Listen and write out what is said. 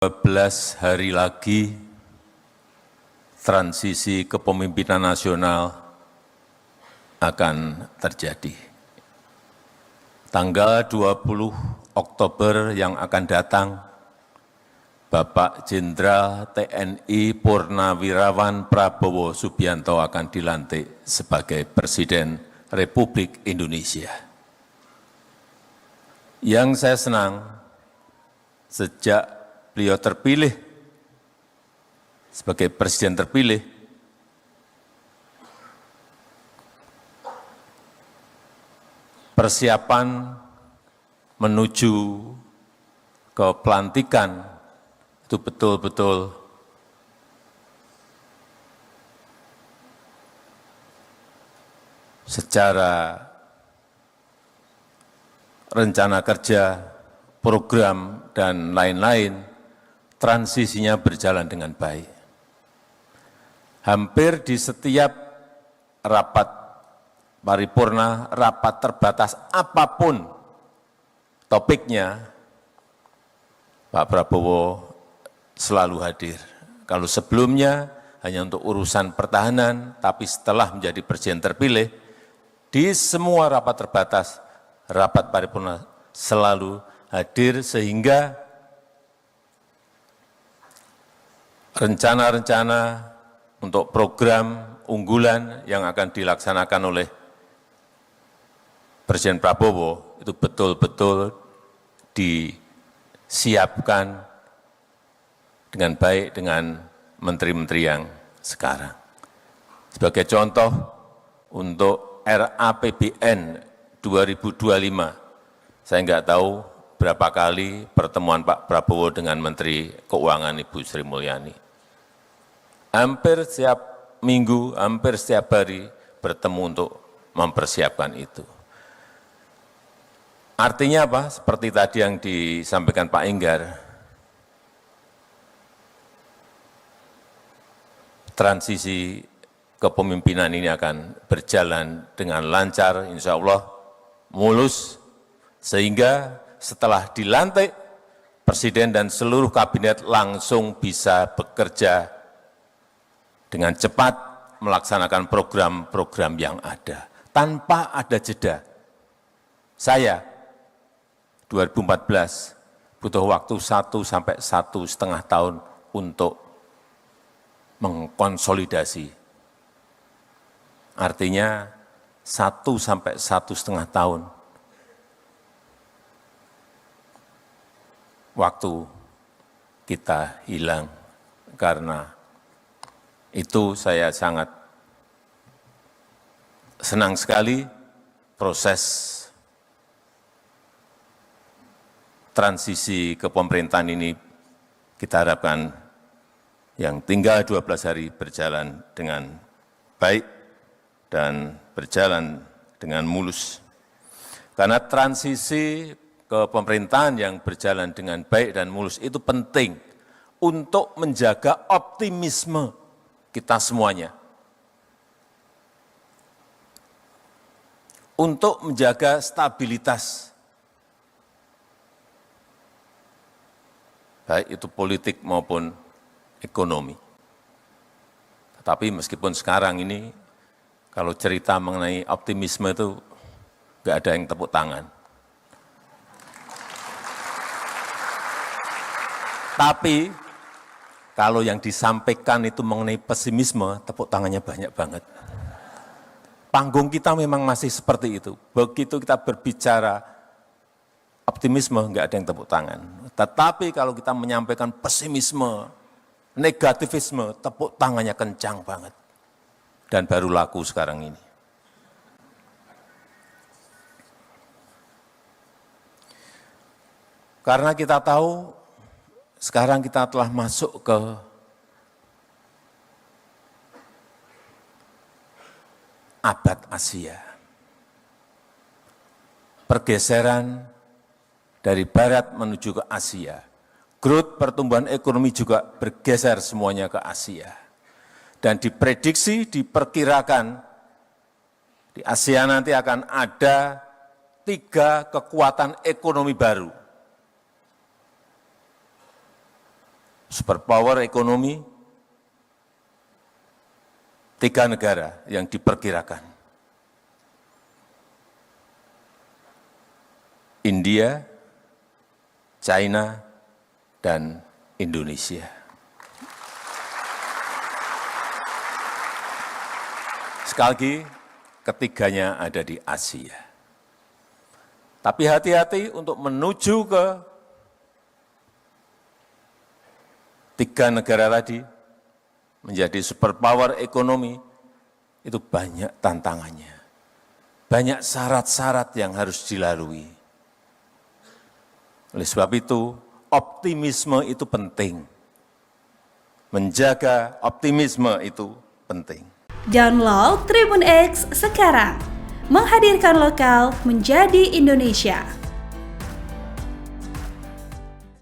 12 hari lagi transisi kepemimpinan nasional akan terjadi. Tanggal 20 Oktober yang akan datang, Bapak Jenderal TNI Purnawirawan Prabowo Subianto akan dilantik sebagai Presiden Republik Indonesia. Yang saya senang, sejak beliau terpilih sebagai presiden terpilih, persiapan menuju ke pelantikan itu betul-betul secara rencana kerja, program, dan lain-lain, transisinya berjalan dengan baik. Hampir di setiap rapat paripurna, rapat terbatas apapun topiknya, Pak Prabowo selalu hadir. Kalau sebelumnya hanya untuk urusan pertahanan, tapi setelah menjadi presiden terpilih, di semua rapat terbatas, rapat paripurna selalu hadir, sehingga rencana-rencana untuk program unggulan yang akan dilaksanakan oleh Presiden Prabowo itu betul-betul disiapkan dengan baik dengan menteri-menteri yang sekarang. Sebagai contoh, untuk RAPBN 2025, saya enggak tahu berapa kali pertemuan Pak Prabowo dengan Menteri Keuangan Ibu Sri Mulyani. Hampir setiap minggu, hampir setiap hari bertemu untuk mempersiapkan itu. Artinya apa? Seperti tadi yang disampaikan Pak Enggar, transisi kepemimpinan ini akan berjalan dengan lancar, insya Allah mulus, sehingga setelah dilantik, Presiden dan seluruh kabinet langsung bisa bekerja dengan cepat melaksanakan program-program yang ada, tanpa ada jeda. Saya 2014 butuh waktu 1 sampai 1,5 tahun untuk mengkonsolidasi. Artinya 1 sampai 1,5 tahun waktu kita hilang. Karena itu saya sangat senang sekali proses transisi kepemerintahan ini, kita harapkan yang tinggal 12 hari berjalan dengan baik dan berjalan dengan mulus. Karena transisi kepemerintahan yang berjalan dengan baik dan mulus itu penting untuk menjaga optimisme kita semuanya, untuk menjaga stabilitas, baik itu politik maupun ekonomi. Tetapi meskipun sekarang ini, kalau cerita mengenai optimisme itu nggak ada yang tepuk tangan. Tapi kalau yang disampaikan itu mengenai pesimisme, tepuk tangannya banyak banget. Panggung kita memang masih seperti itu. Begitu kita berbicara optimisme, enggak ada yang tepuk tangan. Tetapi kalau kita menyampaikan pesimisme, negativisme, tepuk tangannya kencang banget. Dan baru laku sekarang ini. Karena kita tahu, sekarang kita telah masuk ke abad Asia. Pergeseran dari barat menuju ke Asia. Growth pertumbuhan ekonomi juga bergeser semuanya ke Asia. Dan diprediksi, diperkirakan di Asia nanti akan ada 3 kekuatan ekonomi baru. superpower ekonomi, 3 negara yang diperkirakan. India, China, dan Indonesia. Sekali lagi, ketiganya ada di Asia. Tapi hati-hati untuk menuju ke 3 negara tadi, menjadi superpower ekonomi, itu banyak tantangannya. Banyak syarat-syarat yang harus dilalui. Oleh sebab itu, optimisme itu penting. Menjaga optimisme itu penting. Download Tribun X sekarang, menghadirkan lokal menjadi Indonesia.